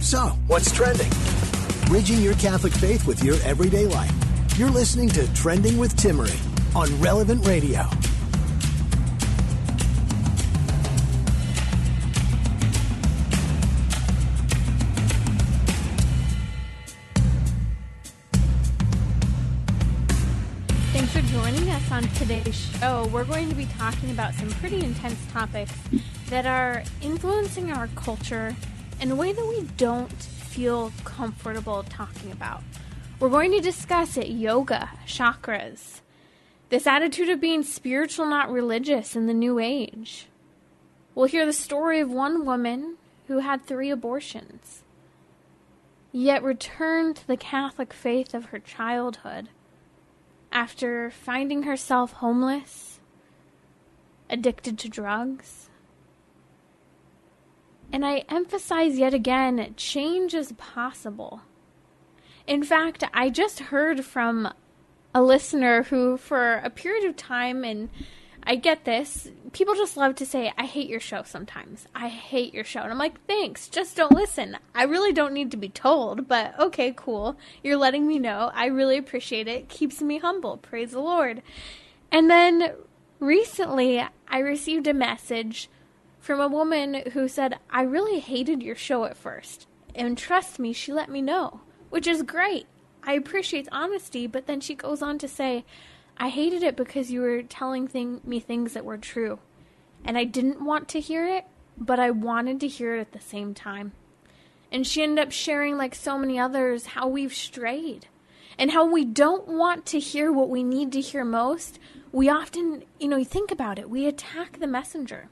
So, what's trending? Bridging your Catholic faith with your everyday life. You're listening to Trending with Timmery on Relevant Radio. Thanks for joining us on today's show. We're going to be talking about some pretty intense topics that are influencing our culture in a way that we don't feel comfortable talking about. We're going to discuss yoga, chakras, this attitude of being spiritual, not religious in the new age. We'll hear the story of one woman who had 3 abortions, yet returned to the Catholic faith of her childhood after finding herself homeless, addicted to drugs. And I emphasize yet again, change is possible. In fact, I just heard from a listener who, for a period of time, and I get this, people just love to say, I hate your show sometimes. I hate your show. And I'm like, thanks, just don't listen. I really don't need to be told, but okay, cool. You're letting me know. I really appreciate it. Keeps me humble. Praise the Lord. And then recently, I received a message from a woman who said, I really hated your show at first. And trust me, she let me know, which is great. I appreciate honesty, but then she goes on to say, I hated it because you were telling me things that were true. And I didn't want to hear it, but I wanted to hear it at the same time. And she ended up sharing, like so many others, how we've strayed. And how we don't want to hear what we need to hear most. We often, you think about it, we attack the messenger.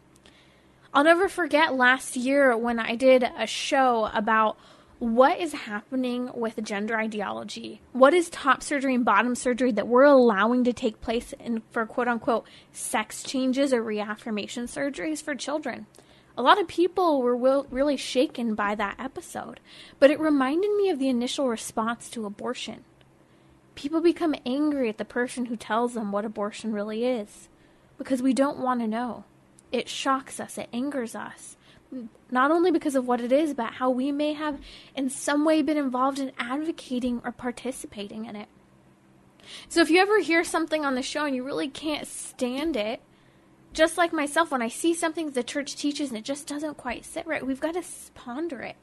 I'll never forget last year when I did a show about what is happening with gender ideology. What is top surgery and bottom surgery that we're allowing to take place for quote-unquote sex changes or reaffirmation surgeries for children. A lot of people were really shaken by that episode, but it reminded me of the initial response to abortion. People become angry at the person who tells them what abortion really is because we don't want to know. It shocks us. It angers us. Not only because of what it is, but how we may have in some way been involved in advocating or participating in it. So if you ever hear something on the show and you really can't stand it, just like myself, when I see something the church teaches and it just doesn't quite sit right, we've got to ponder it.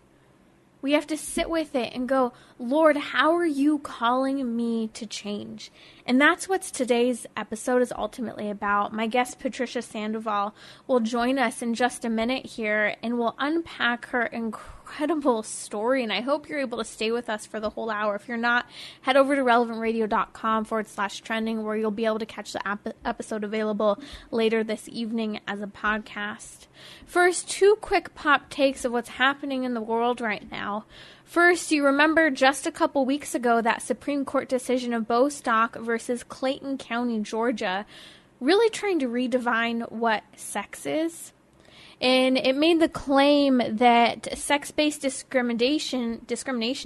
We have to sit with it and go, Lord, how are you calling me to change? And that's what today's episode is ultimately about. My guest, Patricia Sandoval, will join us in just a minute here and will unpack her incredible story. And I hope you're able to stay with us for the whole hour. If you're not, head over to relevantradio.com/trending, where you'll be able to catch the episode available later this evening as a podcast. First, 2 quick pop takes of what's happening in the world right now. First, you remember just a couple weeks ago that Supreme Court decision of Bostock versus Clayton County, Georgia, really trying to redefine what sex is. And it made the claim that sex-based discrimination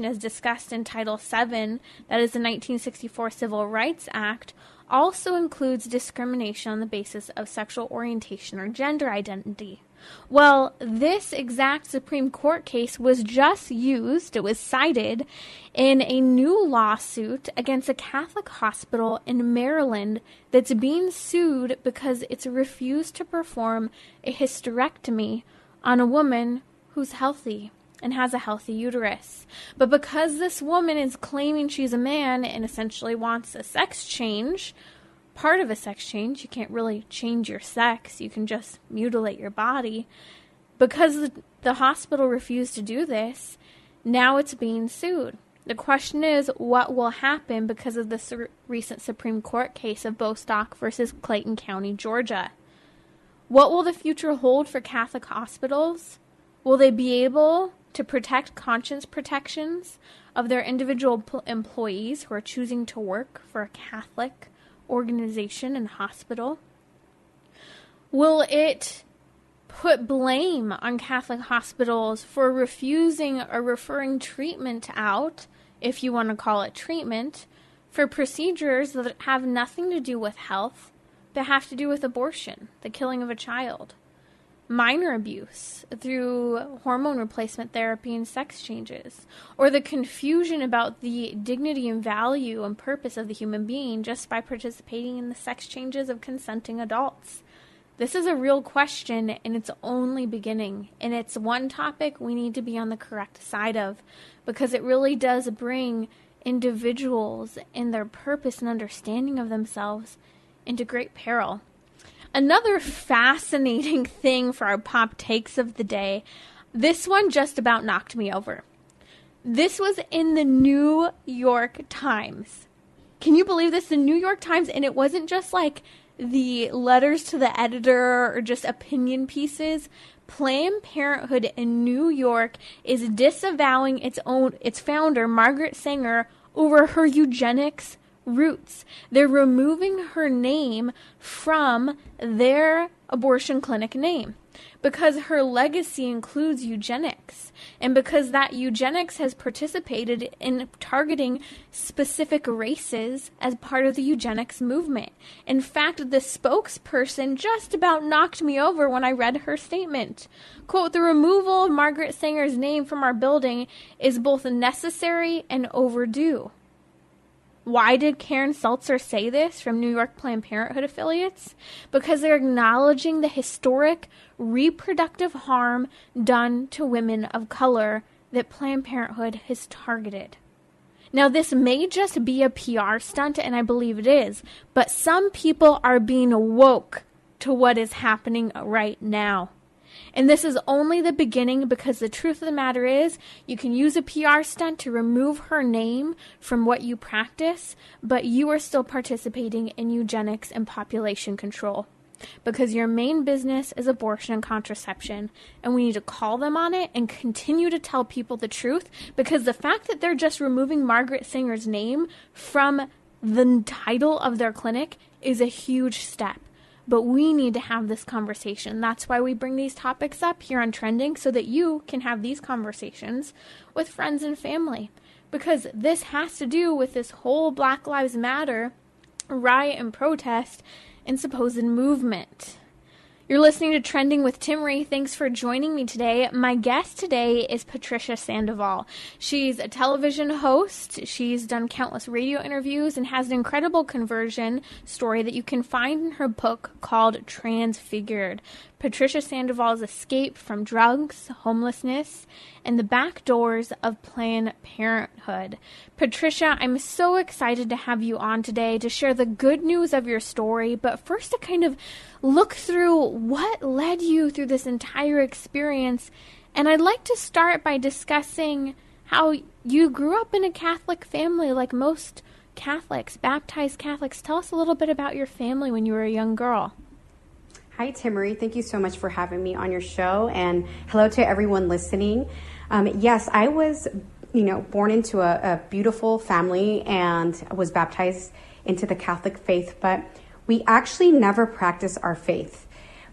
as discussed in Title VII, that is the 1964 Civil Rights Act, also includes discrimination on the basis of sexual orientation or gender identity. Well, this exact Supreme Court case was just used, it was cited, in a new lawsuit against a Catholic hospital in Maryland that's being sued because it's refused to perform a hysterectomy on a woman who's healthy and has a healthy uterus. But because this woman is claiming she's a man and essentially wants a sex change, part of a sex change, you can't really change your sex, you can just mutilate your body. Because the hospital refused to do this, now it's being sued. The question is, what will happen because of this recent Supreme Court case of Bostock versus Clayton County, Georgia? What will the future hold for Catholic hospitals? Will they be able to protect conscience protections of their individual employees who are choosing to work for a Catholic organization and hospital? Will it put blame on Catholic hospitals for refusing or referring treatment out, if you want to call it treatment, for procedures that have nothing to do with health, but have to do with abortion, the killing of a child? minor abuse through hormone replacement therapy and sex changes, or the confusion about the dignity and value and purpose of the human being just by participating in the sex changes of consenting adults. This is a real question, and it's only beginning, and it's one topic we need to be on the correct side of, because it really does bring individuals and their purpose and understanding of themselves into great peril. Another fascinating thing for our pop takes of the day, this one just about knocked me over. This was in the New York Times. Can you believe this? The New York Times, and it wasn't just like the letters to the editor or just opinion pieces. Planned Parenthood in New York is disavowing its founder, Margaret Sanger, over her eugenics roots. They're removing her name from their abortion clinic name because her legacy includes eugenics, and because that eugenics has participated in targeting specific races as part of the eugenics movement. In fact, the spokesperson just about knocked me over when I read her statement. Quote, "The removal of Margaret Sanger's name from our building is both necessary and overdue." Why did Karen Seltzer say this from New York Planned Parenthood affiliates? Because they're acknowledging the historic reproductive harm done to women of color that Planned Parenthood has targeted. Now, this may just be a PR stunt, and I believe it is, but some people are being woke to what is happening right now. And this is only the beginning, because the truth of the matter is you can use a PR stunt to remove her name from what you practice, but you are still participating in eugenics and population control, because your main business is abortion and contraception, and we need to call them on it and continue to tell people the truth, because the fact that they're just removing Margaret Sanger's name from the title of their clinic is a huge step. But we need to have this conversation. That's why we bring these topics up here on Trending, so that you can have these conversations with friends and family. Because this has to do with this whole Black Lives Matter riot and protest and supposed movement. You're listening to Trending with Timmery. Thanks for joining me today. My guest today is Patricia Sandoval. She's a television host. She's done countless radio interviews and has an incredible conversion story that you can find in her book called Transfigured. Patricia Sandoval's escape from drugs, homelessness, and the back doors of Planned Parenthood. Patricia, I'm so excited to have you on today to share the good news of your story, but first to kind of look through what led you through this entire experience. And I'd like to start by discussing how you grew up in a Catholic family like most Catholics, baptized Catholics. Tell us a little bit about your family when you were a young girl. Hi, Timmery. Thank you so much for having me on your show, and hello to everyone listening. Yes, I was, born into a beautiful family and was baptized into the Catholic faith, but we actually never practiced our faith.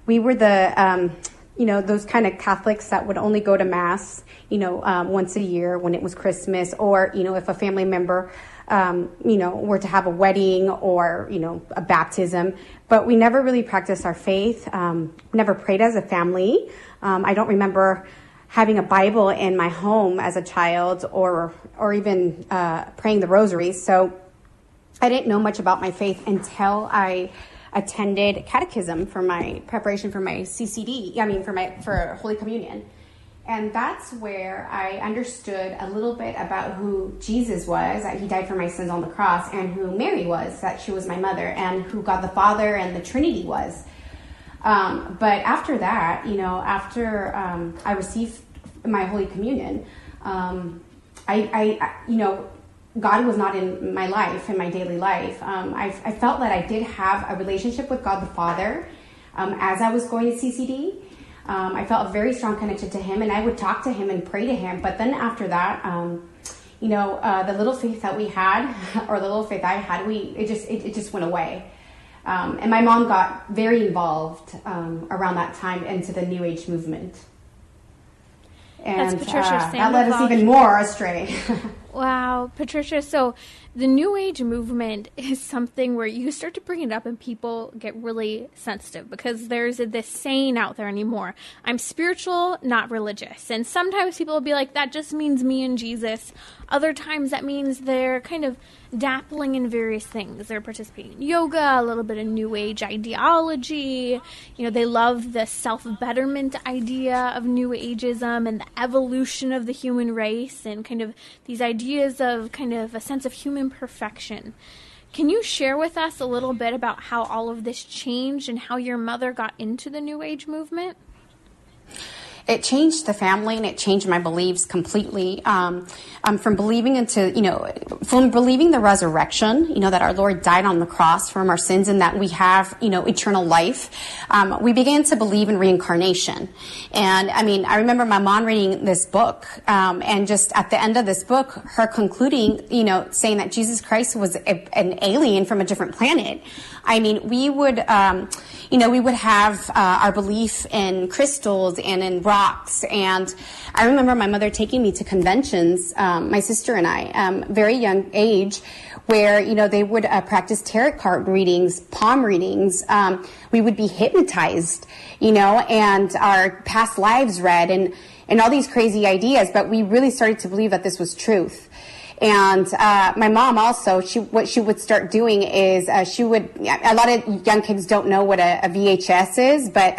We were the, those kind of Catholics that would only go to Mass, once a year when it was Christmas, or, if a family member were to have a wedding or, a baptism, but we never really practiced our faith, never prayed as a family. I don't remember having a Bible in my home as a child or even praying the rosary. So I didn't know much about my faith until I attended catechism for my preparation for my CCD, for Holy Communion. And that's where I understood a little bit about who Jesus was, that he died for my sins on the cross, and who Mary was, that she was my mother, and who God the Father and the Trinity was. But after that, after I received my Holy Communion, God was not in my life, in my daily life. I felt that I did have a relationship with God the Father as I was going to CCD. I felt a very strong connection to him, and I would talk to him and pray to him. But then after that, the little faith that we had, or the little faith I had, it just went away. And my mom got very involved around that time into the New Age movement. And That's Patricia Sandoval. that led us even more astray. Wow, Patricia. So the New Age movement is something where you start to bring it up and people get really sensitive because there's this saying out there anymore, I'm spiritual, not religious. And sometimes people will be like, that just means me and Jesus. Other times that means they're kind of dabbling in various things. They're participating in yoga, a little bit of New Age ideology. You know, they love the self-betterment idea of New Ageism and the evolution of the human race and kind of these ideas of kind of a sense of human perfection. Can you share with us a little bit about how all of this changed and how your mother got into the New Age movement? It changed the family and it changed my beliefs completely. From believing from believing the resurrection, that our Lord died on the cross from our sins and that we have, eternal life. We began to believe in reincarnation. And I remember my mom reading this book, and just at the end of this book, her concluding, saying that Jesus Christ was an alien from a different planet. We would have our belief in crystals and in rocks. And I remember my mother taking me to conventions, my sister and I, very young age, where, they would practice tarot card readings, palm readings. We would be hypnotized, and our past lives read and all these crazy ideas. But we really started to believe that this was truth. And my mom also, what she would start doing is a lot of young kids don't know what a VHS is, but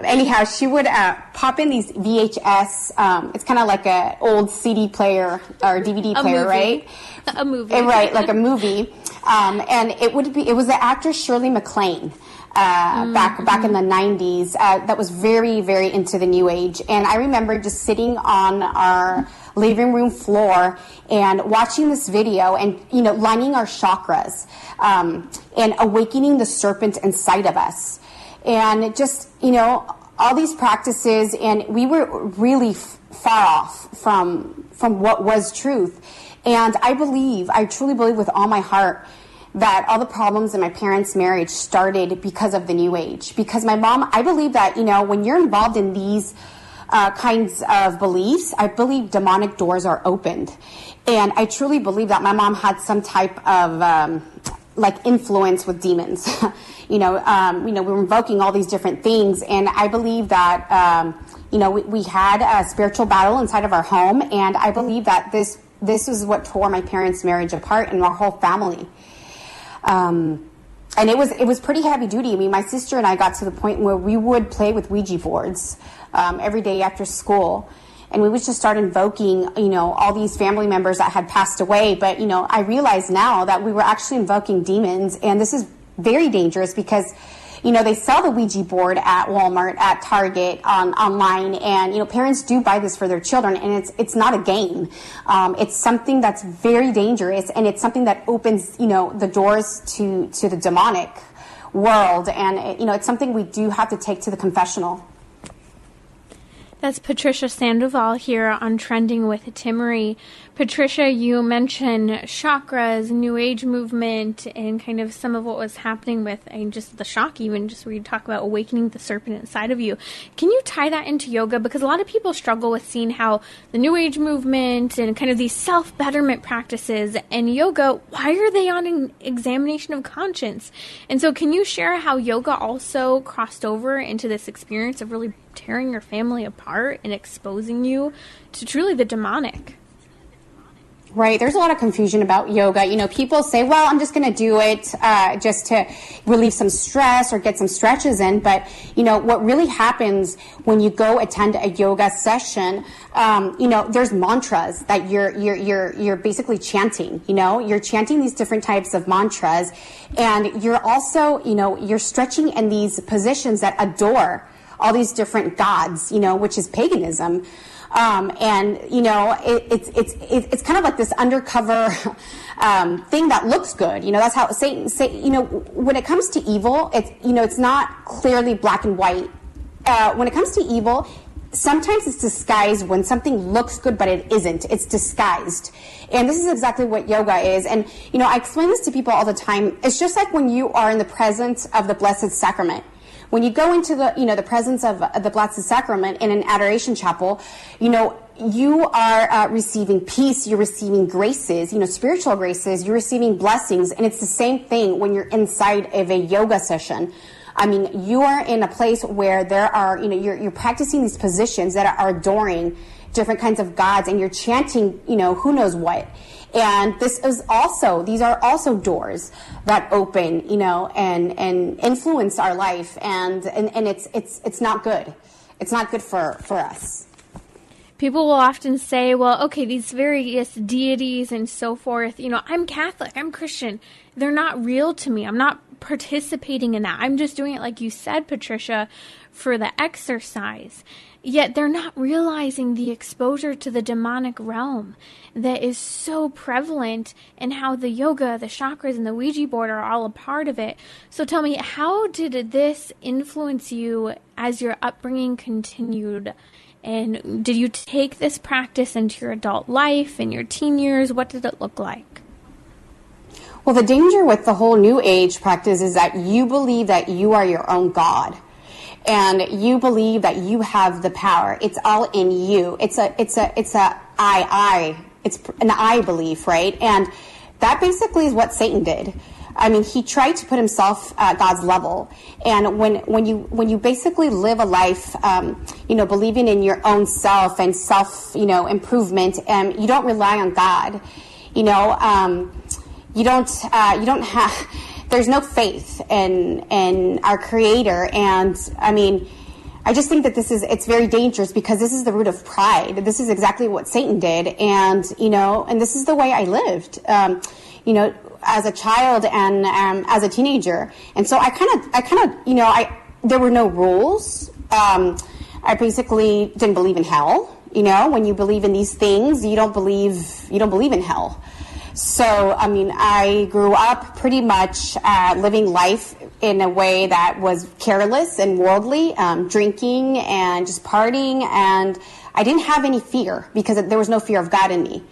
anyhow, she would pop in these VHS, it's kind of like an old CD player or DVD player, right? A movie. Right, like a movie. And it was the actor Shirley MacLaine. Back in the 90s, that was very, very into the New Age. And I remember just sitting on our living room floor and watching this video and, lining our chakras, and awakening the serpent inside of us. And just, all these practices, and we were really far off from what was truth. And I truly believe with all my heart that all the problems in my parents' marriage started because of the New Age. Because my mom, I believe that, when you're involved in these kinds of beliefs, I believe demonic doors are opened. And I truly believe that my mom had some type of influence with demons. We were invoking all these different things. And I believe that, we had a spiritual battle inside of our home. And I believe that this is what tore my parents' marriage apart and our whole family. And it was pretty heavy duty. My sister and I got to the point where we would play with Ouija boards every day after school. And we would just start invoking, all these family members that had passed away. But, I realize now that we were actually invoking demons. And this is very dangerous because, they sell the Ouija board at Walmart, at Target, online. And, parents do buy this for their children. And it's not a game. It's something that's very dangerous. And it's something that opens, the doors to the demonic world. And, it's something we do have to take to the confessional. That's Patricia Sandoval here on Trending with Timmery. Patricia, you mentioned chakras, New Age movement, and kind of some of what was happening with just the shock, even just where you talk about awakening the serpent inside of you. Can you tie that into yoga? Because a lot of people struggle with seeing how the New Age movement and kind of these self-betterment practices and yoga, why are they on an examination of conscience? And so can you share how yoga also crossed over into this experience of really tearing your family apart and exposing you to truly the demonic? Right. There's a lot of confusion about yoga. People say, well, I'm just going to do it just to relieve some stress or get some stretches in. But, what really happens when you go attend a yoga session, there's mantras that you're basically chanting. You're chanting these different types of mantras. And you're also, you're stretching in these positions that adore all these different gods, which is paganism. It's kind of like this undercover thing that looks good. That's how Satan say. When it comes to evil, it's not clearly black and white. When it comes to evil, sometimes it's disguised when something looks good, but it isn't. It's disguised. And this is exactly what yoga is. And, I explain this to people all the time. It's just like when you are in the presence of the Blessed Sacrament. when you go into the presence of the Blessed Sacrament in an adoration chapel, you are receiving peace, you're receiving graces, spiritual graces, you're receiving blessings. And it's the same thing when you're inside of a yoga session. I mean, you are in a place where there are, you're practicing these positions that are adoring different kinds of gods, and you're chanting, who knows what. And these are also doors that open, and influence our life. And it's not good. It's not good for us. People will often say, well, okay, these various deities and so forth, I'm Catholic, I'm Christian. They're not real to me. I'm not participating in that. I'm just doing it, like you said, Patricia, for the exercise. Yet they're not realizing the exposure to the demonic realm that is so prevalent, and how the yoga, the chakras, and the Ouija board are all a part of it. So tell me, how did this influence you as your upbringing continued? And did you take this practice into your adult life, in your teen years? What did it look like? Well, the danger with the whole New Age practice is that you believe that you are your own God. And you believe that you have the power. It's all in you. It's an I belief, right? And that basically is what Satan did. I mean, he tried to put himself at God's level. And when you basically live a life, believing in your own self and self, improvement, and you don't rely on God, you don't have. There's no faith in our Creator, and I mean, I just think that it's very dangerous, because this is the root of pride. This is exactly what Satan did, and and this is the way I lived, as a child and as a teenager. And so there were no rules. I basically didn't believe in hell. When you believe in these things, you don't believe in hell. So, I mean, I grew up pretty much living life in a way that was careless and worldly, drinking and just partying, and I didn't have any fear, because there was no fear of God in me.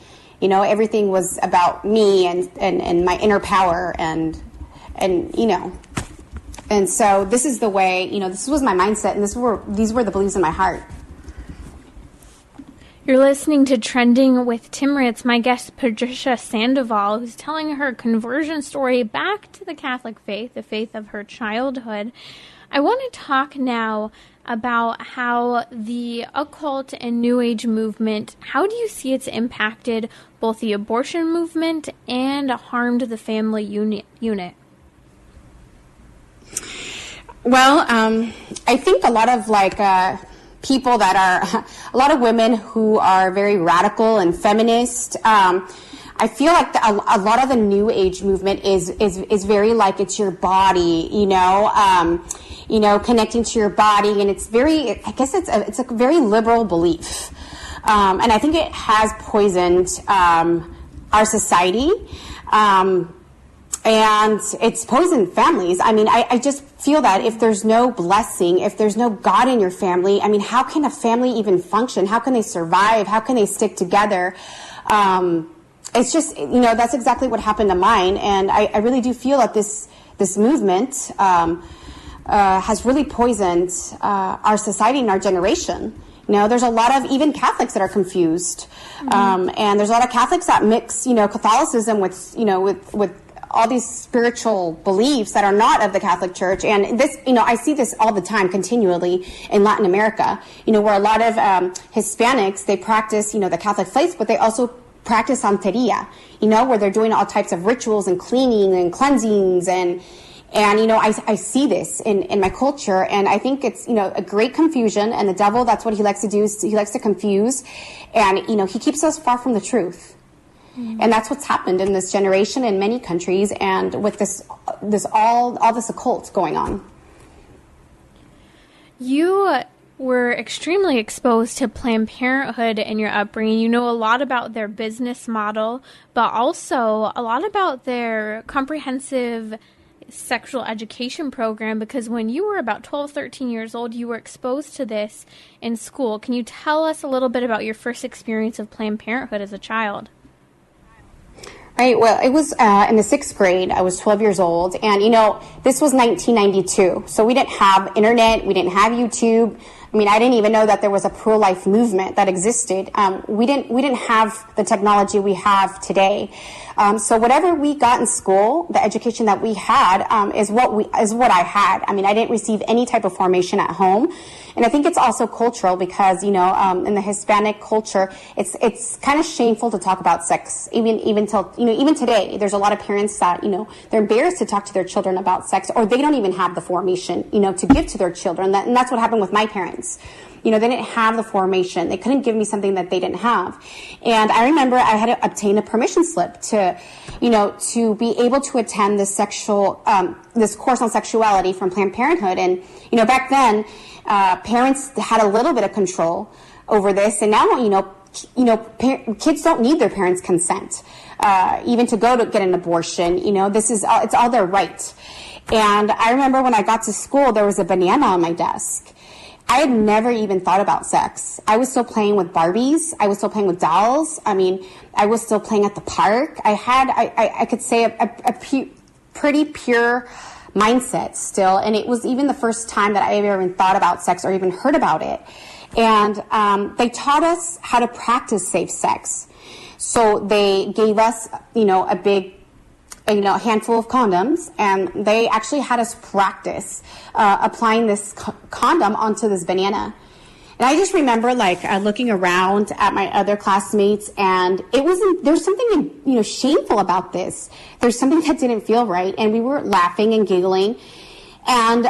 Everything was about me and my inner power, and so this is the way, this was my mindset, and these were the beliefs in my heart. You're listening to Trending with Timmerie. It's my guest, Patricia Sandoval, who's telling her conversion story back to the Catholic faith, the faith of her childhood. I want to talk now about how the occult and New Age movement, how do you see it's impacted both the abortion movement and harmed the family unit? Well, I think a lot of people that are, a lot of women who are very radical and feminist, I feel like a lot of the New Age movement is very like it's your body, connecting to your body, and it's very, I guess it's a very liberal belief, and I think it has poisoned our society, and it's poisoned families. I mean, I just feel that if there's no blessing, if there's no God in your family, I mean, how can a family even function? How can they survive? How can they stick together? It's just, that's exactly what happened to mine. And I really do feel that this movement has really poisoned our society and our generation. There's a lot of even Catholics that are confused. Mm-hmm. And there's a lot of Catholics that mix, Catholicism with all these spiritual beliefs that are not of the Catholic Church. And this, I see this all the time continually in Latin America, where a lot of Hispanics, they practice, the Catholic faith, but they also practice Santeria, where they're doing all types of rituals and cleaning and cleansings. And I see this in my culture, and I think it's, a great confusion. And the devil, that's what he likes to do, is he likes to confuse. And, he keeps us far from the truth. Mm-hmm. And that's what's happened in this generation in many countries, and with all this occult going on. You were extremely exposed to Planned Parenthood in your upbringing. You know a lot about their business model, but also a lot about their comprehensive sexual education program, because when you were about 12, 13 years old, you were exposed to this in school. Can you tell us a little bit about your first experience of Planned Parenthood as a child? Right. Well, it was in the 6th grade. I was 12 years old. And, this was 1992. So we didn't have internet. We didn't have YouTube. I mean, I didn't even know that there was a pro-life movement that existed. We didn't have the technology we have today. So whatever we got in school, the education that we had, is what I had. I mean, I didn't receive any type of formation at home. And I think it's also cultural because, in the Hispanic culture, it's kind of shameful to talk about sex. Even today, there's a lot of parents that, they're embarrassed to talk to their children about sex, or they don't even have the formation, to give to their children. And that's what happened with my parents. They didn't have the formation. They couldn't give me something that they didn't have. And I remember I had to obtain a permission slip to be able to attend this course on sexuality from Planned Parenthood. And, back then, parents had a little bit of control over this. And now, kids don't need their parents' consent, even to go to get an abortion. It's all their right. And I remember when I got to school, there was a banana on my desk. I had never even thought about sex. I was still playing with Barbies. I was still playing with dolls. I mean, I was still playing at the park. I could say a pretty pure mindset still. And it was even the first time that I ever even thought about sex or even heard about it. And they taught us how to practice safe sex. So they gave us, a big handful of condoms, and they actually had us practice applying this condom onto this banana. And I just remember looking around at my other classmates, and there's something shameful about this. There's something that didn't feel right, and we were laughing and giggling. And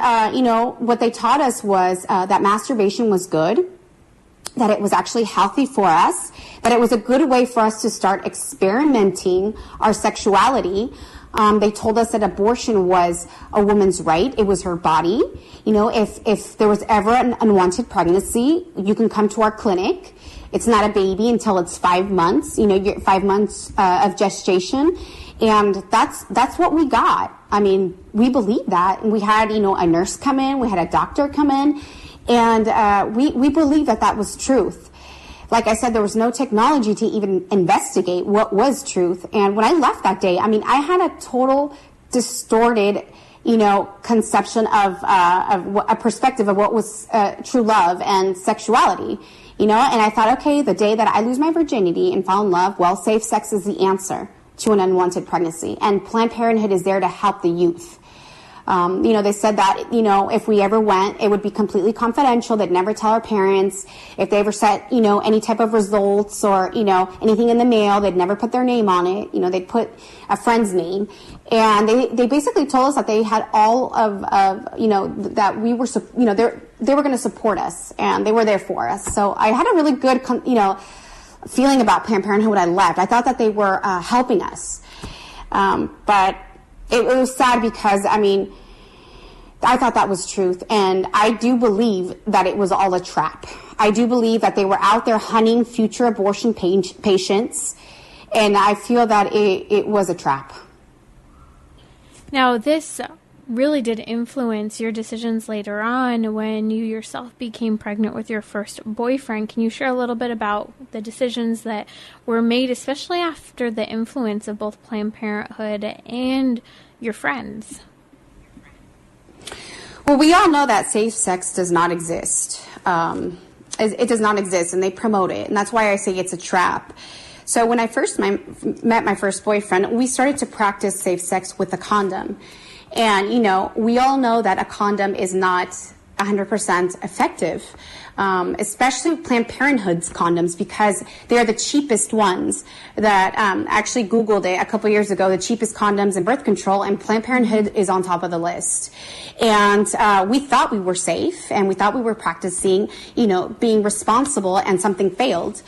what they taught us was that masturbation was good, that it was actually healthy for us, that it was a good way for us to start experimenting our sexuality. They told us that abortion was a woman's right. It was her body. If there was ever an unwanted pregnancy, you can come to our clinic. It's not a baby until it's 5 months, 5 months of gestation. And that's what we got. I mean, we believed that. And we had, a nurse come in. We had a doctor come in. And we believed that was truth. Like I said, there was no technology to even investigate what was truth. And when I left that day, I mean, I had a total distorted, conception of a perspective of what was true love and sexuality, and I thought, okay, the day that I lose my virginity and fall in love, well, safe sex is the answer to an unwanted pregnancy. And Planned Parenthood is there to help the youth. They said that, if we ever went, it would be completely confidential. They'd never tell our parents. If they ever set, any type of results or, anything in the mail, they'd never put their name on it. They'd put a friend's name. And they basically told us that they had all of that we were, they were going to support us, and they were there for us. So I had a really good, feeling about Planned Parenthood when I left. I thought that they were helping us. But it was sad because, I thought that was truth. And I do believe that it was all a trap. I do believe that they were out there hunting future abortion patients. And I feel that it was a trap. Now, this really did influence your decisions later on when you yourself became pregnant with your first boyfriend. Can you share a little bit about the decisions that were made, especially after the influence of both Planned Parenthood and your friends? Well, we all know that safe sex does not exist. It does not exist, and they promote it, and that's why I say it's a trap. So when I first met my first boyfriend, we started to practice safe sex with a condom. And, we all know that a condom is not 100% effective, especially Planned Parenthood's condoms, because they are the cheapest ones. That actually Googled it a couple years ago, the cheapest condoms in birth control, and Planned Parenthood is on top of the list. And we thought we were safe, and we thought we were practicing, being responsible, and something failed.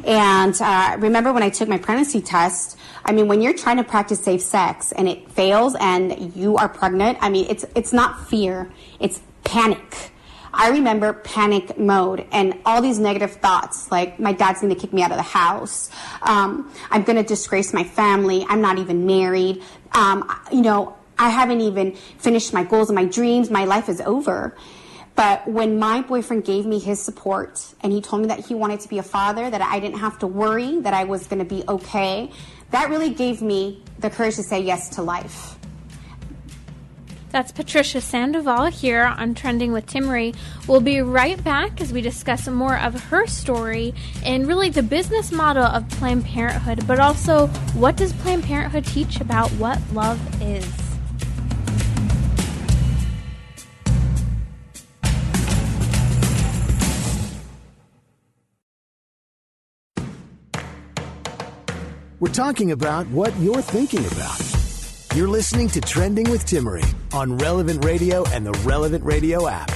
And remember when I took my pregnancy test, when you're trying to practice safe sex and it fails and you are pregnant, it's not fear, it's panic. I remember panic mode and all these negative thoughts, like my dad's going to kick me out of the house. I'm going to disgrace my family. I'm not even married. I haven't even finished my goals and my dreams. My life is over. But when my boyfriend gave me his support and he told me that he wanted to be a father, that I didn't have to worry, that I was going to be okay, that really gave me the courage to say yes to life. That's Patricia Sandoval here on Trending with Timmery. We'll be right back as we discuss more of her story and really the business model of Planned Parenthood, but also what does Planned Parenthood teach about what love is? We're talking about what you're thinking about. You're listening to Trending with Timmery on Relevant Radio and the Relevant Radio app.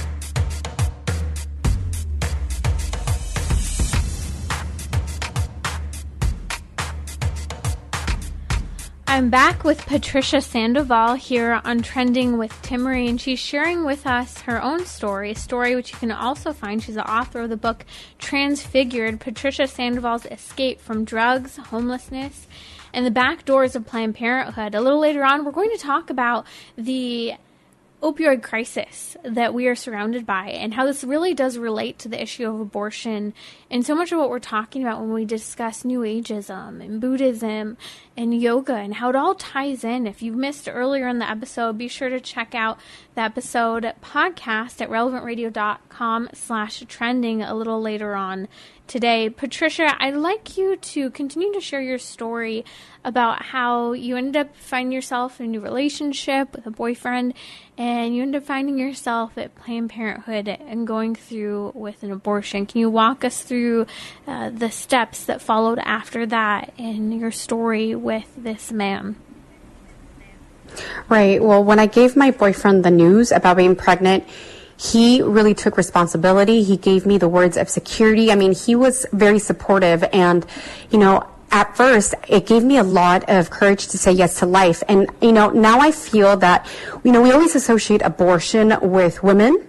I'm back with Patricia Sandoval here on Trending with Timmery, and she's sharing with us her own story, a story which you can also find. She's the author of the book Transfigured, Patricia Sandoval's Escape from Drugs, Homelessness, and the Back Doors of Planned Parenthood. A little later on, we're going to talk about the opioid crisis that we are surrounded by and how this really does relate to the issue of abortion and so much of what we're talking about when we discuss New Ageism and Buddhism and yoga and how it all ties in. If you missed earlier in the episode, be sure to check out the episode podcast at relevantradio.com/trending a little later on today. Patricia, I'd like you to continue to share your story about how you ended up finding yourself in a new relationship with a boyfriend and you ended up finding yourself at Planned Parenthood and going through with an abortion. Can you walk us through the steps that followed after that and your story with this man? Right. Well, when I gave my boyfriend the news about being pregnant, he really took responsibility. He gave me the words of security. I mean, he was very supportive. And, you know, at first, it gave me a lot of courage to say yes to life. And, you know, now I feel that, you know, we always associate abortion with women.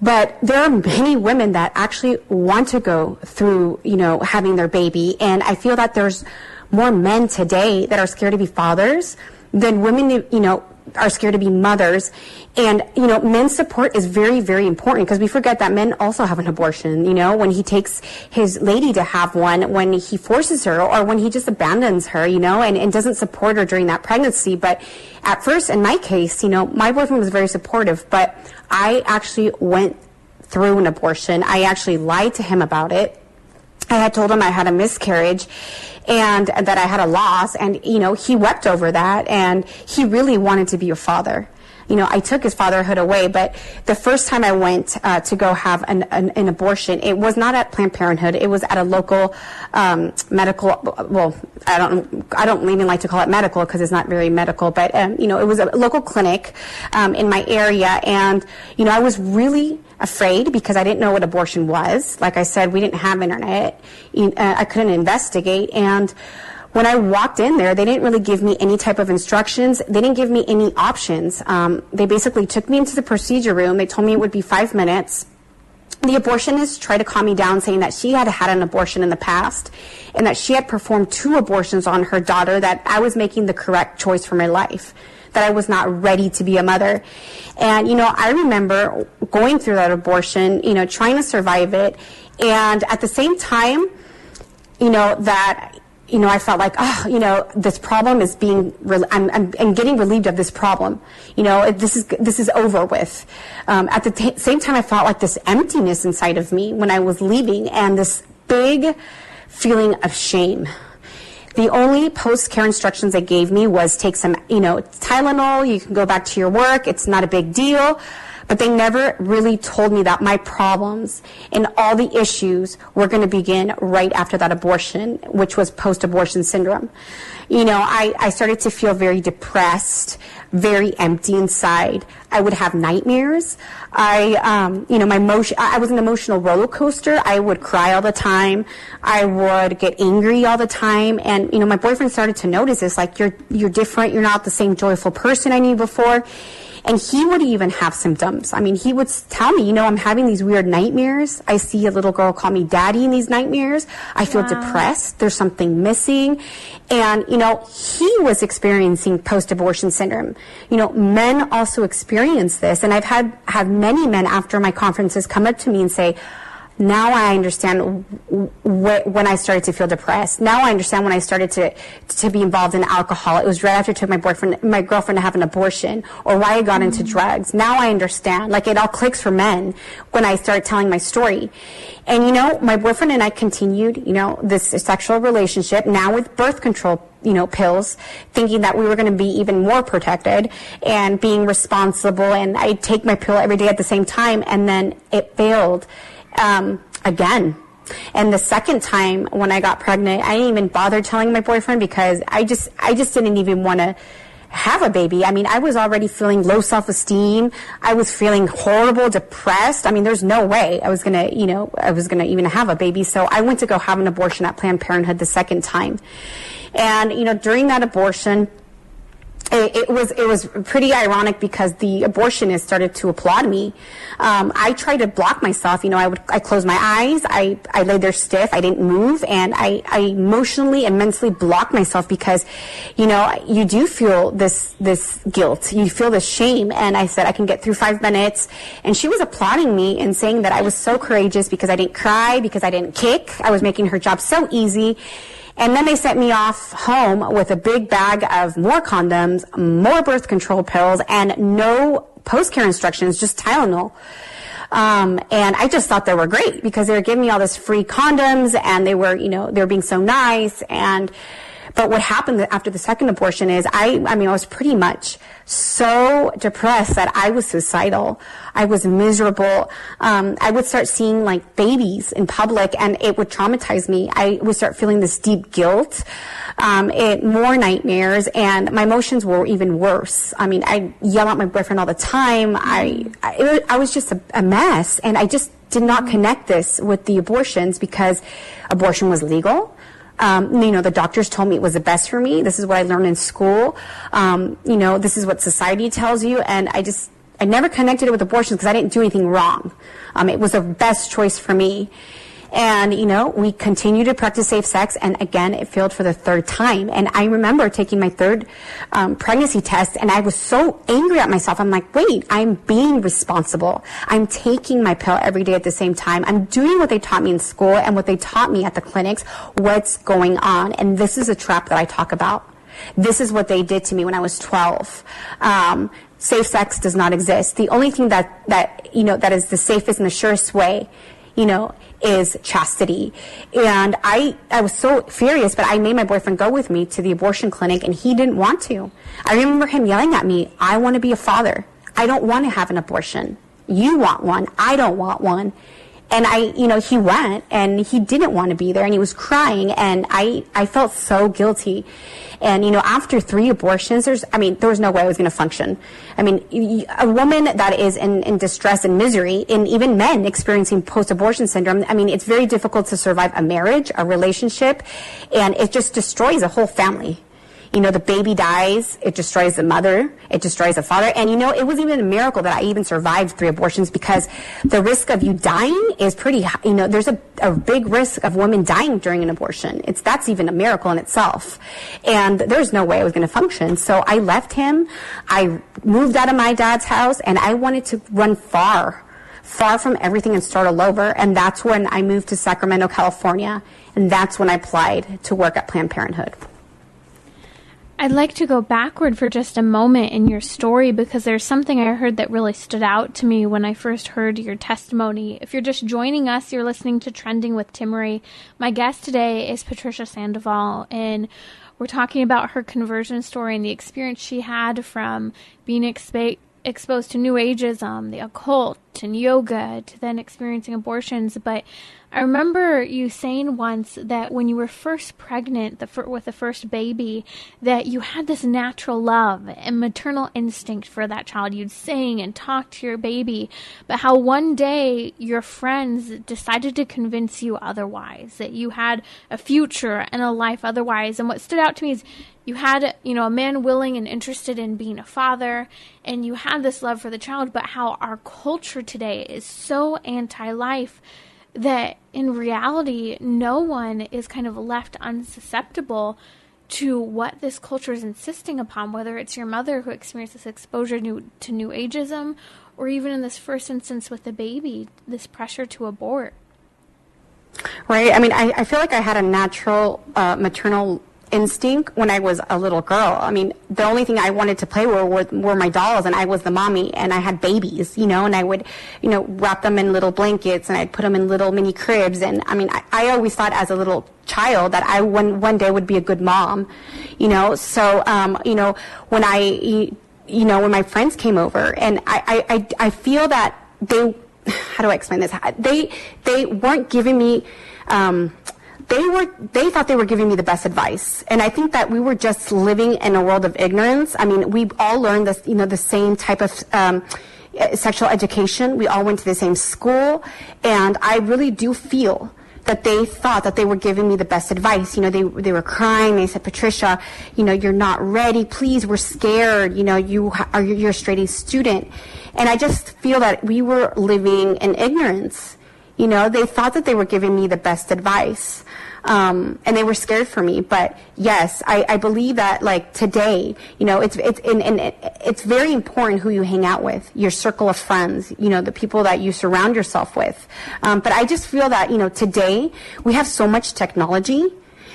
But there are many women that actually want to go through, you know, having their baby. And I feel that there's more men today that are scared to be fathers than women, you know, are scared to be mothers. And, you know, men's support is very, very important because we forget that men also have an abortion, you know, when he takes his lady to have one, when he forces her or when he just abandons her, you know, and doesn't support her during that pregnancy. But at first, in my case, you know, my boyfriend was very supportive, but I actually went through an abortion. I actually lied to him about it. I had told him I had a miscarriage and that I had a loss, and, you know, he wept over that, and he really wanted to be a father. You know, I took his fatherhood away, but the first time I went to go have an abortion, it was not at Planned Parenthood. It was at a local medical, well, I don't even like to call it medical because it's not very medical, but, you know, it was a local clinic in my area, and, you know, I was really afraid because I didn't know what abortion was. Like I said, we didn't have internet. I couldn't investigate, and when I walked in there, they didn't really give me any type of instructions. They didn't give me any options. They basically took me into the procedure room. They told me it would be 5 minutes. The abortionist tried to calm me down, saying that she had had an abortion in the past and that she had performed 2 abortions on her daughter, that I was making the correct choice for my life, that I was not ready to be a mother. And, you know, I remember going through that abortion, you know, trying to survive it. And at the same time, you know, that, you know, I felt like, oh, you know, this problem is I'm getting relieved of this problem. You know, this is over with. At the same time, I felt like this emptiness inside of me when I was leaving, and this big feeling of shame. The only post-care instructions they gave me was take some, you know, Tylenol, you can go back to your work, it's not a big deal. But they never really told me that my problems and all the issues were going to begin right after that abortion, which was post-abortion syndrome. You know, I started to feel very depressed, very empty inside. I would have nightmares. You know, I was an emotional roller coaster. I would cry all the time. I would get angry all the time. And, you know, my boyfriend started to notice this, like, you're different. You're not the same joyful person I knew before. And he would even have symptoms. I mean, he would tell me, you know, I'm having these weird nightmares. I see a little girl call me daddy in these nightmares. I feel depressed. There's something missing. And, you know, he was experiencing post-abortion syndrome. Men also experience this. And I've had many men after my conferences come up to me and say, now I understand when I started to feel depressed. Now I understand when I started to be involved in alcohol. It was right after I took my girlfriend to have an abortion, or why I got into drugs. Now I understand. Like, it all clicks for men when I started telling my story. And, my boyfriend and I continued, this sexual relationship, now with birth control, pills, thinking that we were going to be even more protected and being responsible. And I take my pill every day at the same time, and then it failed. Again. And the second time when I got pregnant, I didn't even bother telling my boyfriend because I just didn't even want to have a baby. I mean, I was already feeling low self-esteem. I was feeling horrible, depressed. I mean, there's no way I was going to even have a baby. So I went to go have an abortion at Planned Parenthood the second time. And, during that abortion, it was pretty ironic because the abortionist started to applaud me. I tried to block myself. I closed my eyes. I lay there stiff. I didn't move, and I emotionally and mentally blocked myself because, you do feel this guilt. You feel this shame. And I said, I can get through 5 minutes. And she was applauding me and saying that I was so courageous because I didn't cry, because I didn't kick. I was making her job so easy. And then they sent me off home with a big bag of more condoms, more birth control pills, and no post-care instructions, just Tylenol. And I just thought they were great because they were giving me all this free condoms, and they were being so nice. But what happened after the second abortion is I was pretty much so depressed that I was suicidal. I was miserable. I would start seeing like babies in public, and it would traumatize me. I would start feeling this deep guilt, more nightmares, and my emotions were even worse. I mean, I yell at my boyfriend all the time. I was just a mess, and I just did not connect this with the abortions because abortion was legal. The doctors told me it was the best for me. This is what I learned in school. This is what society tells you. And I never connected it with abortions because I didn't do anything wrong. It was the best choice for me. And, we continued to practice safe sex. And again, it failed for the third time. And I remember taking my third pregnancy test, and I was so angry at myself. I'm like, wait, I'm being responsible. I'm taking my pill every day at the same time. I'm doing what they taught me in school and what they taught me at the clinics. What's going on? And this is a trap that I talk about. This is what they did to me when I was 12. Safe sex does not exist. The only thing that is the safest and the surest way, is chastity. And I was so furious, but I made my boyfriend go with me to the abortion clinic, and he didn't want to. I remember him yelling at me, I want to be a father. I don't want to have an abortion. You want one. I don't want one. And he went, and he didn't want to be there, and he was crying, and I felt so guilty. And, after 3 abortions, there was no way I was going to function. I mean, a woman that is in distress and misery, and even men experiencing post-abortion syndrome, it's very difficult to survive a marriage, a relationship, and it just destroys a whole family. The baby dies, it destroys the mother, it destroys the father. And, it was even a miracle that I even survived 3 abortions because the risk of you dying is pretty high. There's a big risk of women dying during an abortion. That's even a miracle in itself. And there's no way I was going to function. So I left him. I moved out of my dad's house, and I wanted to run far from everything and start all over. And that's when I moved to Sacramento, California. And that's when I applied to work at Planned Parenthood. I'd like to go backward for just a moment in your story because there's something I heard that really stood out to me when I first heard your testimony. If you're just joining us, you're listening to Trending with Timmery. My guest today is Patricia Sandoval, and we're talking about her conversion story and the experience she had from being exposed to New Ageism, the occult, and yoga, to then experiencing abortions. But I remember you saying once that when you were first pregnant with the first baby, that you had this natural love and maternal instinct for that child. You'd sing and talk to your baby, but how one day your friends decided to convince you otherwise, that you had a future and a life otherwise. And what stood out to me is you had, a man willing and interested in being a father, and you had this love for the child, but how our culture today is so anti-life that in reality, no one is kind of left unsusceptible to what this culture is insisting upon, whether it's your mother who experienced this exposure to new ageism, or even in this first instance with the baby, this pressure to abort. Right. I mean, I feel like I had a natural maternal instinct when I was a little girl. I mean, the only thing I wanted to play with were my dolls, and I was the mommy, and I had babies, and I would, wrap them in little blankets, and I'd put them in little mini cribs. And I mean, I always thought as a little child that I one day would be a good mom, So, when when my friends came over, and I feel that how do I explain this? They weren't giving me, they thought they were giving me the best advice. And I think that we were just living in a world of ignorance. I mean, we all learned this, the same type of sexual education. We all went to the same school. And I really do feel that they thought that they were giving me the best advice. They were crying. They said, Patricia, you're not ready. Please, we're scared. You're a straight A student. And I just feel that we were living in ignorance. They thought that they were giving me the best advice. And they were scared for me. But yes, I believe that like today, it's very important who you hang out with, your circle of friends, the people that you surround yourself with. But I just feel that, today we have so much technology.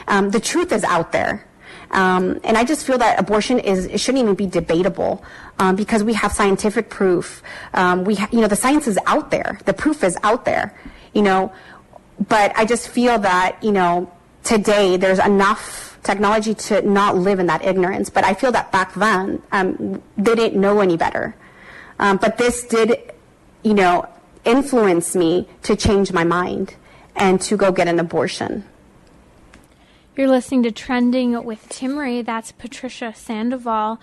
The truth is out there. And I just feel that abortion it shouldn't even be debatable, because we have scientific proof. The science is out there. The proof is out there, but I just feel that, today there's enough technology to not live in that ignorance. But I feel that back then, they didn't know any better. But this did, influence me to change my mind and to go get an abortion. You're listening to Trending with Timmery. That's Patricia Sandoval.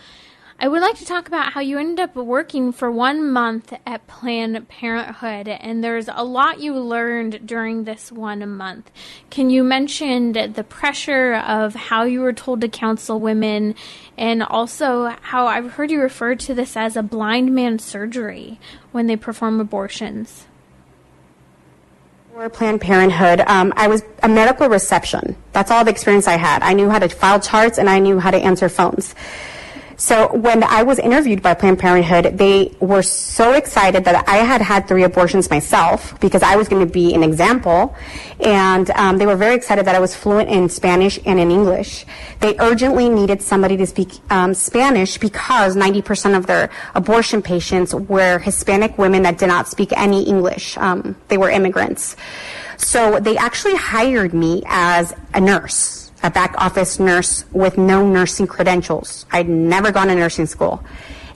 I would like to talk about how you ended up working for 1 month at Planned Parenthood, and there's a lot you learned during this 1 month. Can you mention the pressure of how you were told to counsel women, and also how I've heard you refer to this as a blind man surgery when they perform abortions? For Planned Parenthood, I was a medical reception. That's all the experience I had. I knew how to file charts, and I knew how to answer phones. So when I was interviewed by Planned Parenthood, they were so excited that I had 3 abortions myself, because I was going to be an example. And they were very excited that I was fluent in Spanish and in English. They urgently needed somebody to speak Spanish, because 90% of their abortion patients were Hispanic women that did not speak any English. They were immigrants. So they actually hired me as a nurse, a back office nurse with no nursing credentials. I'd never gone to nursing school.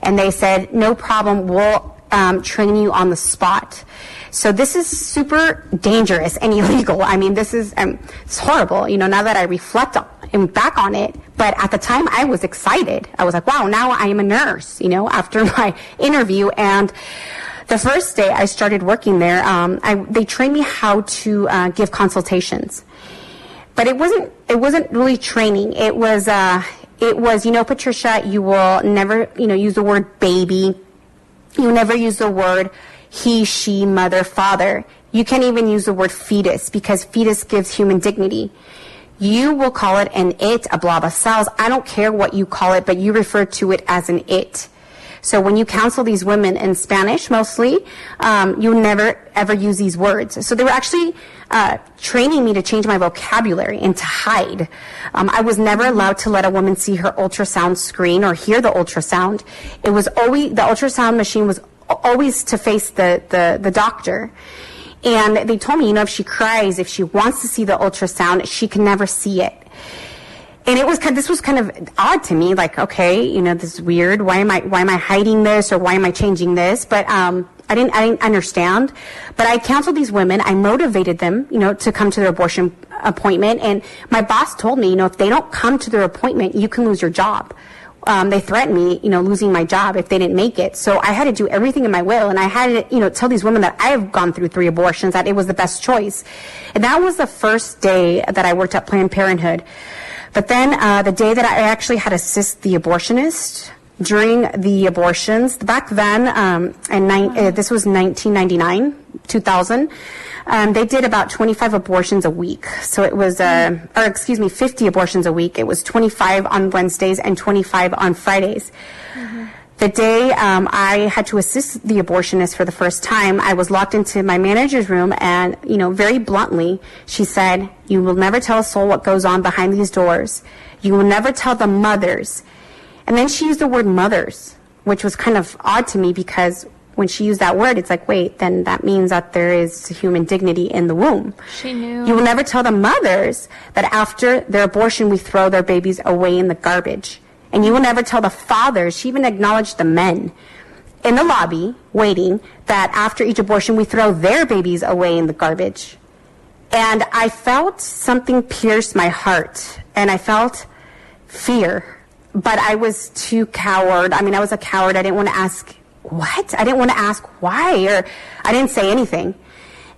And they said, no problem, we'll train you on the spot. So this is super dangerous and illegal. I mean, this is it's horrible, now that I reflect back on it. But at the time, I was excited. I was like, wow, now I am a nurse, after my interview. And the first day I started working there, they trained me how to give consultations. But it wasn't really training. It was, Patricia, you will never, use the word baby. You never use the word he, she, mother, father. You can't even use the word fetus, because fetus gives human dignity. You will call it an it, a blob of cells. I don't care what you call it, but you refer to it as an it. So when you counsel these women in Spanish, mostly, you never ever use these words. So they were actually training me to change my vocabulary and to hide. I was never allowed to let a woman see her ultrasound screen or hear the ultrasound. It was always, the ultrasound machine was always to face the doctor. And they told me, if she cries, if she wants to see the ultrasound, she can never see it. And this was kind of odd to me, like, okay, this is weird. Why am I hiding this, or why am I changing this? But, I didn't understand. But I counseled these women. I motivated them, to come to their abortion appointment. And my boss told me, if they don't come to their appointment, you can lose your job. They threatened me, losing my job if they didn't make it. So I had to do everything in my will. And I had to, tell these women that I have gone through 3 abortions, that it was the best choice. And that was the first day that I worked at Planned Parenthood. But then the day that I actually had to assist the abortionist during the abortions, back then, this was 1999, 2000, They did about 25 abortions a week. So it was, 50 abortions a week. It was 25 on Wednesdays and 25 on Fridays. Mm-hmm. The day I had to assist the abortionist for the first time, I was locked into my manager's room, and, very bluntly, she said, "You will never tell a soul what goes on behind these doors. You will never tell the mothers." And then she used the word mothers, which was kind of odd to me, because when she used that word, it's like, wait, then that means that there is human dignity in the womb. She knew. You will never tell the mothers that after their abortion, we throw their babies away in the garbage. And you will never tell the fathers. She even acknowledged the men in the lobby waiting, that after each abortion, we throw their babies away in the garbage. And I felt something pierce my heart, and I felt fear. But I was too coward. I was a coward. I didn't want to ask what? I didn't want to ask why, or I didn't say anything.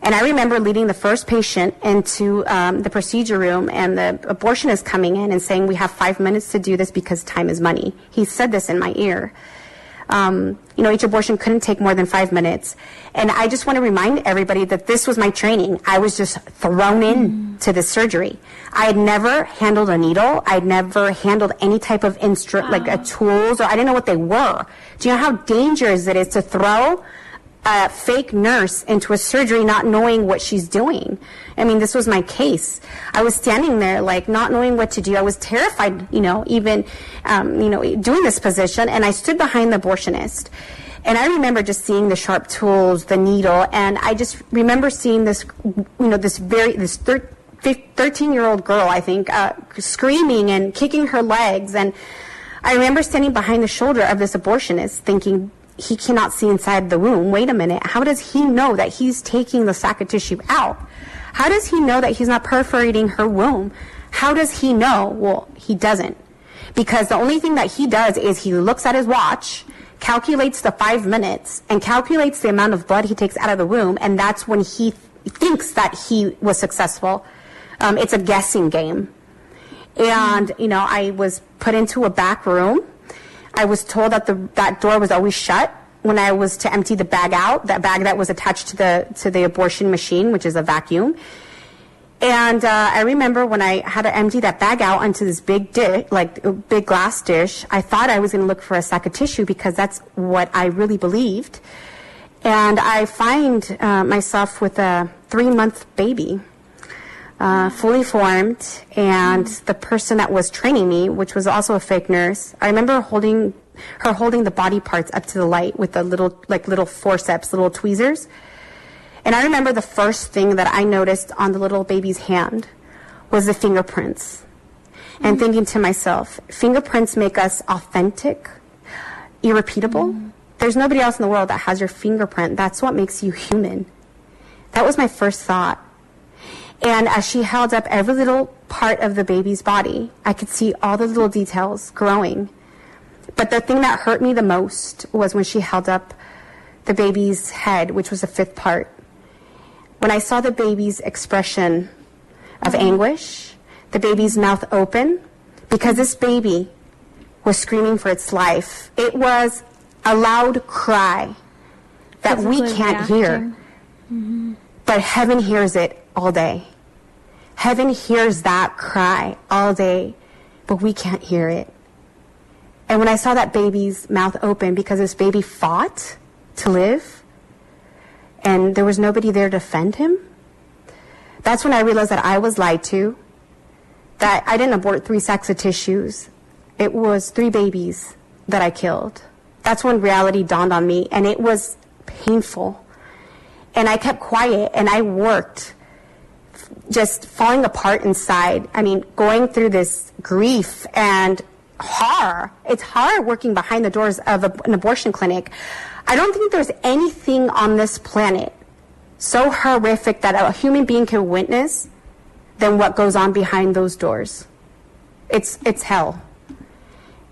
And I remember leading the first patient into the procedure room, and the abortionist coming in and saying, "We have 5 minutes to do this because time is money." He said this in my ear. Each abortion couldn't take more than 5 minutes. And I just want to remind everybody that this was my training. I was just thrown into this surgery. I had never handled a needle. I'd never handled any type of tools, or I didn't know what they were. Do you know how dangerous it is to throw a fake nurse into a surgery not knowing what she's doing? This was my case. I was standing there not knowing what to do. I was terrified, even doing this position, and I stood behind the abortionist. And I remember just seeing the sharp tools, the needle, and I just remember seeing this, this 13-year-old girl, I think, screaming and kicking her legs. And I remember standing behind the shoulder of this abortionist thinking, he cannot see inside the womb. Wait a minute. How does he know that he's taking the sac of tissue out? How does he know that he's not perforating her womb? How does he know? Well, he doesn't. Because the only thing that he does is he looks at his watch, calculates the 5 minutes, and calculates the amount of blood he takes out of the womb, and that's when he thinks that he was successful. It's a guessing game. And, I was put into a back room. I was told that that door was always shut when I was to empty the bag out, that bag that was attached to the abortion machine, which is a vacuum. And I remember when I had to empty that bag out onto this big dish, big glass dish, I thought I was going to look for a sack of tissue, because that's what I really believed. And I find myself with a 3-month baby, fully formed, and the person that was training me, which was also a fake nurse, I remember holding the body parts up to the light with the little forceps, little tweezers. And I remember the first thing that I noticed on the little baby's hand was the fingerprints. And thinking to myself, fingerprints make us authentic, irrepeatable. There's nobody else in the world that has your fingerprint. That's what makes you human. That was my first thought. And as she held up every little part of the baby's body, I could see all the little details growing. But the thing that hurt me the most was when she held up the baby's head, which was the 5th part. When I saw the baby's expression of anguish, the baby's mouth open, because this baby was screaming for its life. It was a loud cry that we can't hear. But heaven hears it all day. Heaven hears that cry all day, but we can't hear it. And when I saw that baby's mouth open, because this baby fought to live, and there was nobody there to defend him, that's when I realized that I was lied to, that I didn't abort 3 sacks of tissues. It was 3 babies that I killed. That's when reality dawned on me, and it was painful. And I kept quiet, and I worked, just falling apart inside. Going through this grief and horror. It's hard working behind the doors of an abortion clinic. I don't think there's anything on this planet so horrific that a human being can witness than what goes on behind those doors. It's hell.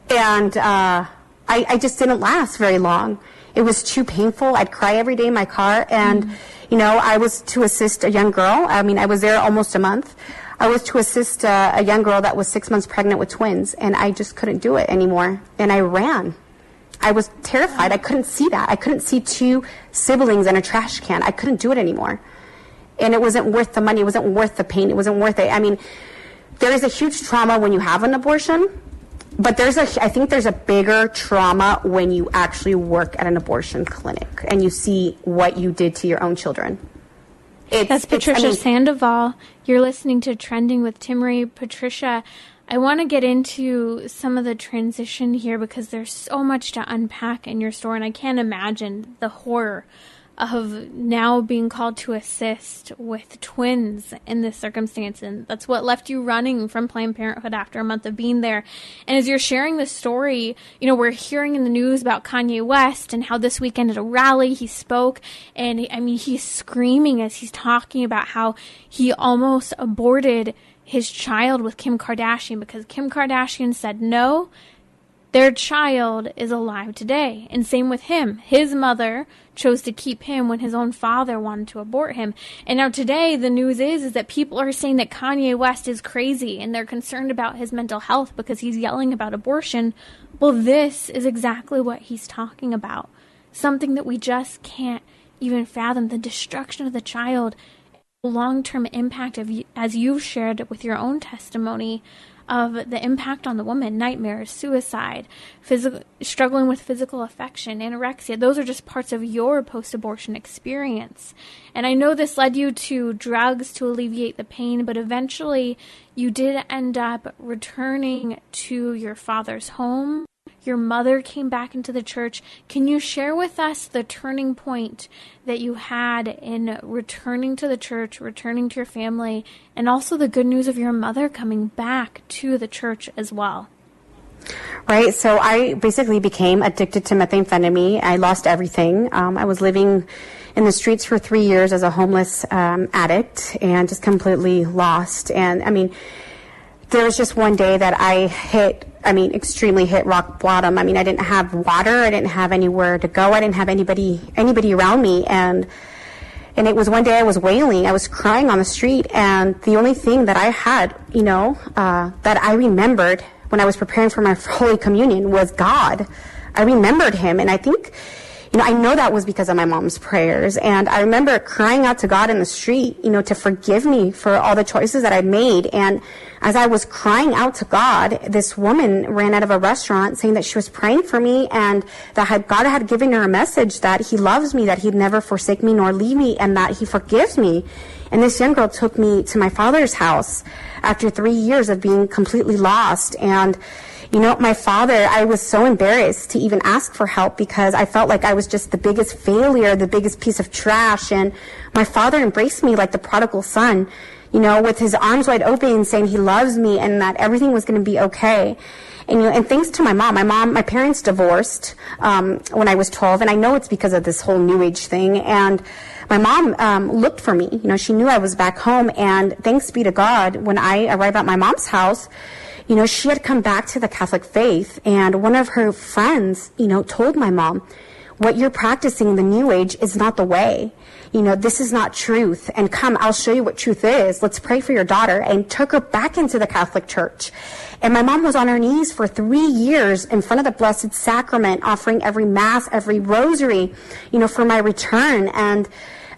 And I just didn't last very long. It was too painful. I'd cry every day in my car. And, I was to assist a young girl. I was there almost a month. I was to assist a young girl that was 6 months pregnant with twins. And I just couldn't do it anymore. And I ran. I was terrified. I couldn't see that. I couldn't see 2 siblings in a trash can. I couldn't do it anymore. And it wasn't worth the money. It wasn't worth the pain. It wasn't worth it. I mean, there is a huge trauma when you have an abortion, but I think there's a bigger trauma when you actually work at an abortion clinic and you see what you did to your own children. That's Patricia Sandoval. You're listening to Trending with Timmerie. Patricia, I want to get into some of the transition here because there's so much to unpack in your story, and I can't imagine the horror of now being called to assist with twins in this circumstance. And that's what left you running from Planned Parenthood after a month of being there. And as you're sharing this story, we're hearing in the news about Kanye West and how this weekend at a rally he spoke. And he's screaming as he's talking about how he almost aborted his child with Kim Kardashian because Kim Kardashian said no. Their child is alive today. And same with him. His mother chose to keep him when his own father wanted to abort him. And now today the news is that people are saying that Kanye West is crazy and they're concerned about his mental health because he's yelling about abortion. Well, this is exactly what he's talking about. Something that we just can't even fathom. The destruction of the child, long-term impact of, as you've shared with your own testimony, of the impact on the woman, nightmares, suicide, struggling with physical affection, anorexia. Those are just parts of your post-abortion experience. And I know this led you to drugs to alleviate the pain, but eventually you did end up returning to your father's home. Your mother came back into the church. Can you share with us the turning point that you had in returning to the church, returning to your family, and also the good news of your mother coming back to the church as well? Right. So I basically became addicted to methamphetamine. I lost everything. I was living in the streets for 3 years as a homeless addict and just completely lost. And there was just one day that I extremely hit rock bottom. I didn't have water. I didn't have anywhere to go. I didn't have anybody around me. And it was one day I was wailing. I was crying on the street. And the only thing that I had, that I remembered when I was preparing for my Holy Communion was God. I remembered him. And I think, I know that was because of my mom's prayers. And I remember crying out to God in the street, to forgive me for all the choices that I made. And as I was crying out to God, this woman ran out of a restaurant saying that she was praying for me and that God had given her a message that he loves me, that he'd never forsake me nor leave me, and that he forgives me. And this young girl took me to my father's house after 3 years of being completely lost. And my father, I was so embarrassed to even ask for help because I felt like I was just the biggest failure, the biggest piece of trash. And my father embraced me like the prodigal son, with his arms wide open, saying he loves me and that everything was going to be okay. And thanks to my parents divorced when I was 12, and I know it's because of this whole New Age thing. And my mom looked for me. She knew I was back home, and thanks be to God, when I arrived at my mom's house, she had come back to the Catholic faith, and one of her friends, told my mom, what you're practicing in the New Age is not the way. This is not truth. And come, I'll show you what truth is. Let's pray for your daughter. And took her back into the Catholic Church. And my mom was on her knees for 3 years in front of the Blessed Sacrament, offering every Mass, every Rosary, for my return. And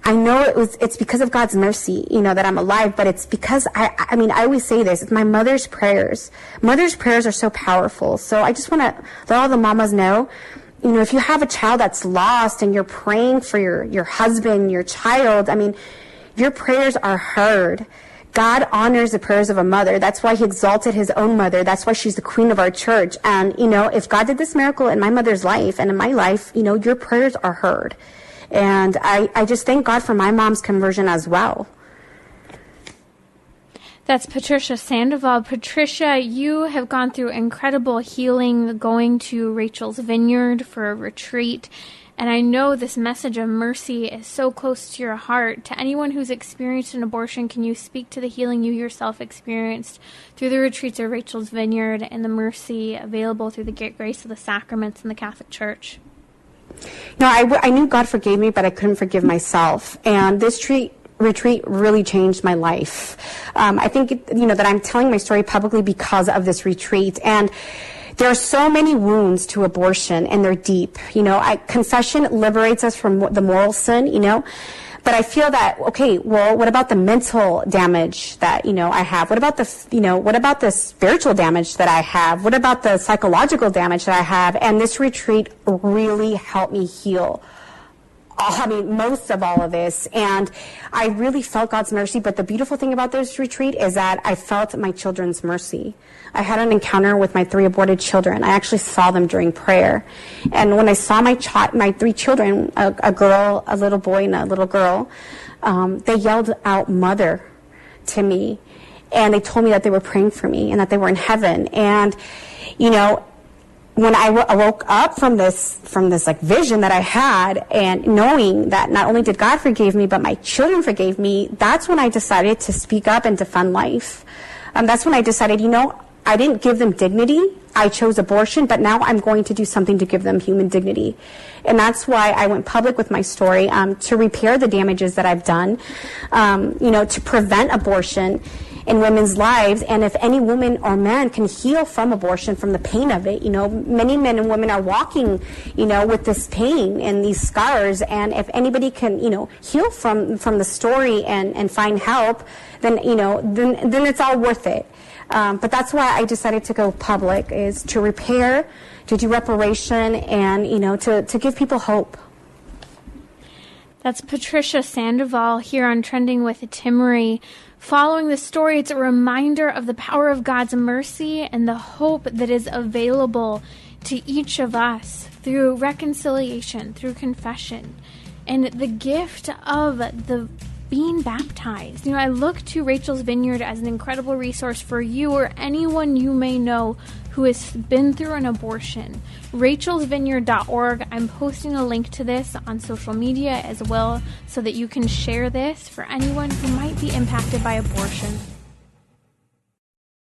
I know it's because of God's mercy, that I'm alive, but it's because I always say this, it's my mother's prayers. Mother's prayers are so powerful. So I just want to let all the mamas know, if you have a child that's lost and you're praying for your husband, your child, your prayers are heard. God honors the prayers of a mother. That's why he exalted his own mother. That's why she's the queen of our church. And, if God did this miracle in my mother's life and in my life, your prayers are heard. And I just thank God for my mom's conversion as well. That's Patricia Sandoval. Patricia, you have gone through incredible healing, going to Rachel's Vineyard for a retreat. And I know this message of mercy is so close to your heart. To anyone who's experienced an abortion, can you speak to the healing you yourself experienced through the retreats of Rachel's Vineyard and the mercy available through the grace of the sacraments in the Catholic Church? I knew God forgave me, but I couldn't forgive myself. And this retreat really changed my life. I think, that I'm telling my story publicly because of this retreat. And there are so many wounds to abortion, and they're deep. Confession liberates us from the moral sin, But I feel that, okay, well, what about the mental damage that, I have? What about the spiritual damage that I have? What about the psychological damage that I have? And this retreat really helped me heal. Most of all of this. And I really felt God's mercy. But the beautiful thing about this retreat is that I felt my children's mercy. I had an encounter with my 3 aborted children. I actually saw them during prayer. And when I saw my 3 children, a girl, a little boy, and a little girl, they yelled out "Mother" to me. And they told me that they were praying for me and that they were in heaven. And, when I woke up from this like vision that I had, and knowing that not only did God forgive me, but my children forgave me, that's when I decided to speak up and defend life. That's when I decided, I didn't give them dignity. I chose abortion, but now I'm going to do something to give them human dignity. And that's why I went public with my story, to repair the damages that I've done, to prevent abortion in women's lives. And if any woman or man can heal from abortion, from the pain of it, many men and women are walking, with this pain and these scars. And if anybody can, heal from the story and find help, then, then it's all worth it. But that's why I decided to go public, is to repair, to do reparation, and, to give people hope. That's Patricia Sandoval here on Trending with Timmery. Following the story, it's a reminder of the power of God's mercy and the hope that is available to each of us through reconciliation, through confession, and the gift of the being baptized. I look to Rachel's Vineyard as an incredible resource for you or anyone you may know who has been through an abortion. rachelsvineyard.org. I'm posting a link to this on social media as well, so that you can share this for anyone who might be impacted by abortion.